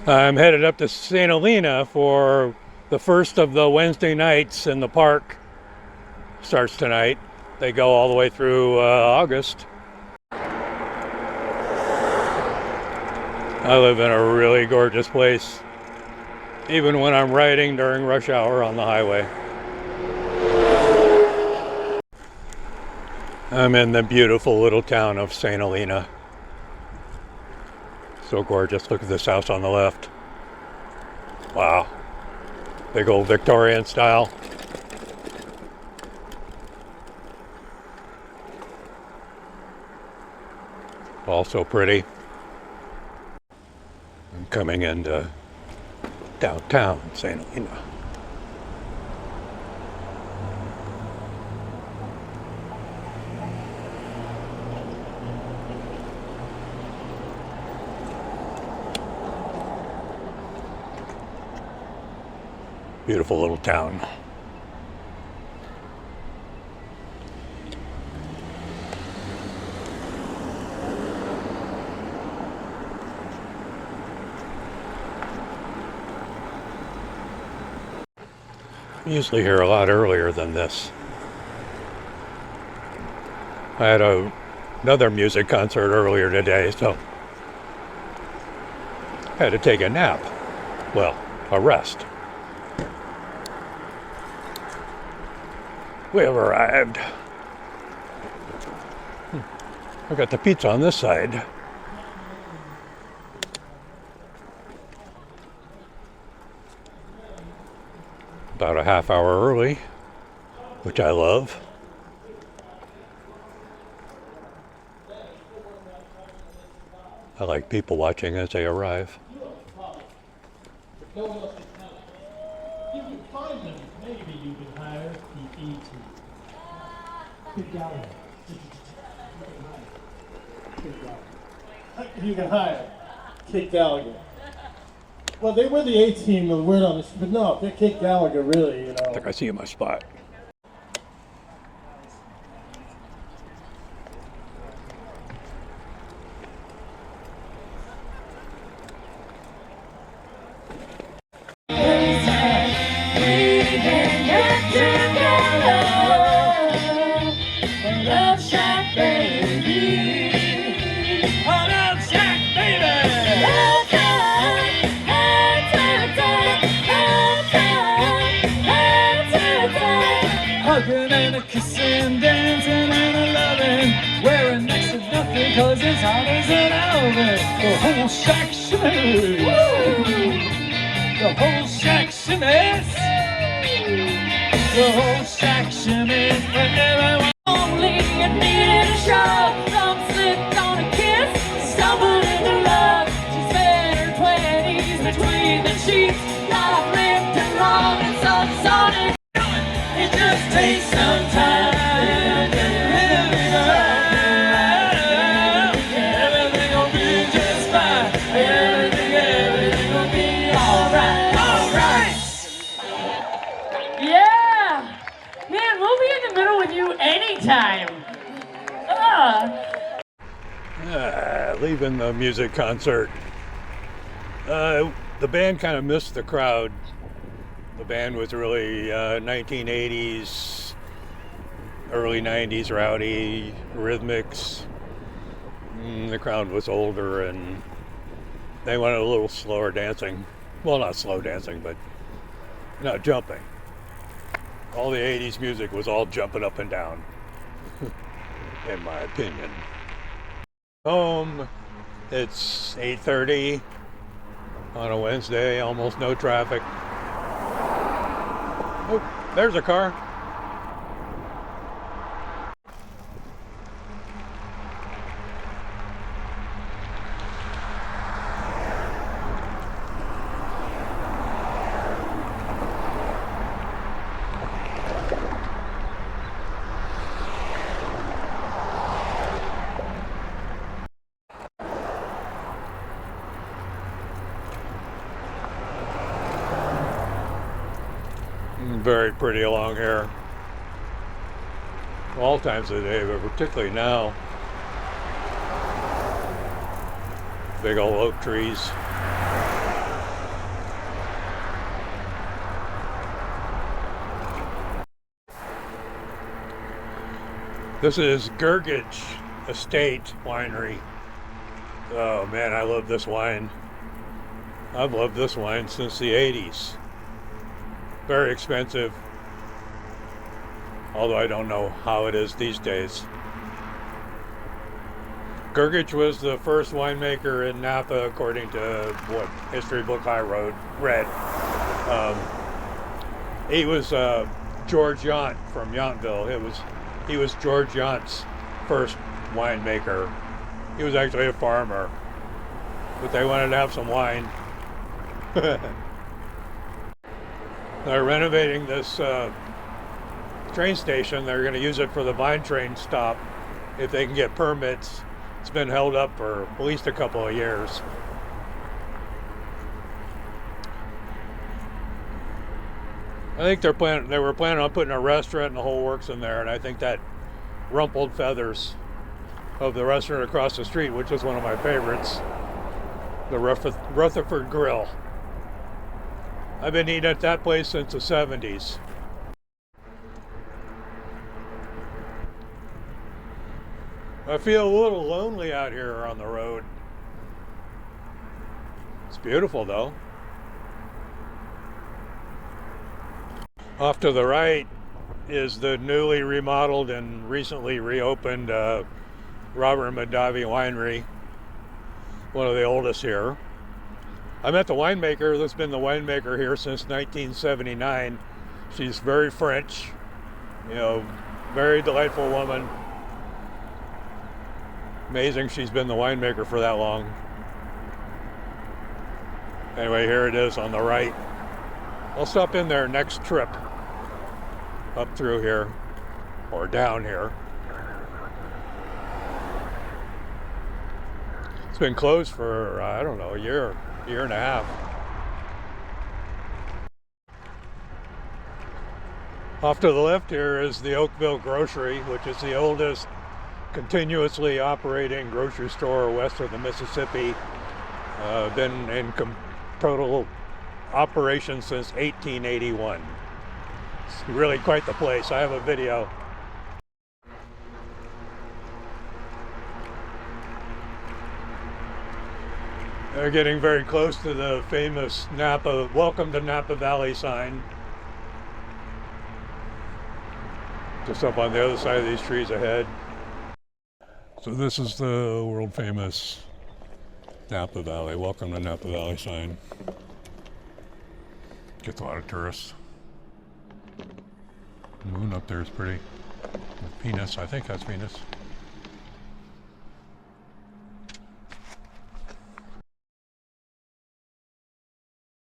I'm headed up to St Helena for the first of the Wednesday nights in the park. Starts tonight. They go all the way through August. I live in a really gorgeous place, even when I'm riding during rush hour on the highway. I'm in the beautiful little town of St Helena. So gorgeous. Look at this house on the left. Wow. Big old Victorian style. Also pretty. I'm coming into downtown St Helena. Beautiful little town. I'm usually here a lot earlier than this. I had another music concert earlier today, so I had to take a nap. Well, a rest. We have arrived. I got the pizza on this side. About a half hour early, which I love. I like people watching as they arrive. Maybe you can hire PPT. You can hire Kid Gallagher. Well, they were the A team, the word on this, but no, they're Kid Gallagher, really, you know. I think I see my spot. Hugging and a kissing, dancing and a loving, wearing next to nothing cause it's hot as an oven. The whole section is, the whole section is, the whole section is for everyone. Only it needed a shove, some slipped on a kiss, stumbled into love. She spent her 20s between the sheets, life ripped and long and subsonic. It just takes some time. Everything will be just fine. Everything will be alright. Alright. Yeah! Man, we'll be in the middle with you anytime. Leaving the music concert. The band kind of missed the crowd. The band was really 1980s, early 90s rowdy rhythmics. The crowd was older and they wanted a little slower dancing. Well, not slow dancing, but not jumping. All the 80s music was all jumping up and down, in my opinion. Home, it's 8:30 on a Wednesday, almost no traffic. Oh, there's a car. Very pretty along here. All times of the day, but particularly now. Big old oak trees. This is Gergich Estate Winery. Oh man, I love this wine. I've loved this wine since the 80s. Very expensive, although I don't know how it is these days. Gergich was the first winemaker in Napa, according to what history book I read. He was George Yount from Yountville. He was George Yount's first winemaker. He was actually a farmer, but they wanted to have some wine. They're renovating this train station. They're going to use it for the Vine train stop if they can get permits. It's been held up for at least a couple of years. I think they were planning on putting a restaurant and the whole works in there, and I think that rumpled feathers of the restaurant across the street, which is one of my favorites, the Rutherford Grill. I've been eating at that place since the 70s. I feel a little lonely out here on the road. It's beautiful though. Off to the right is the newly remodeled and recently reopened Robert Mondavi Winery, one of the oldest here. I met the winemaker that's been the winemaker here since 1979. She's very French, very delightful woman. Amazing she's been the winemaker for that long. Anyway, here it is on the right. I'll stop in there next trip. Up through here, or down here. It's been closed for, I don't know, a year and a half. Off to the left here is the Oakville Grocery, which is the oldest continuously operating grocery store west of the Mississippi. Been in total operation since 1881. It's really quite the place. I have a video. They're getting very close to the famous Napa, Welcome to Napa Valley sign. Just up on the other side of these trees ahead. So this is the world famous Napa Valley, Welcome to Napa Valley sign. Gets a lot of tourists. The moon up there is pretty. Venus, I think that's Venus.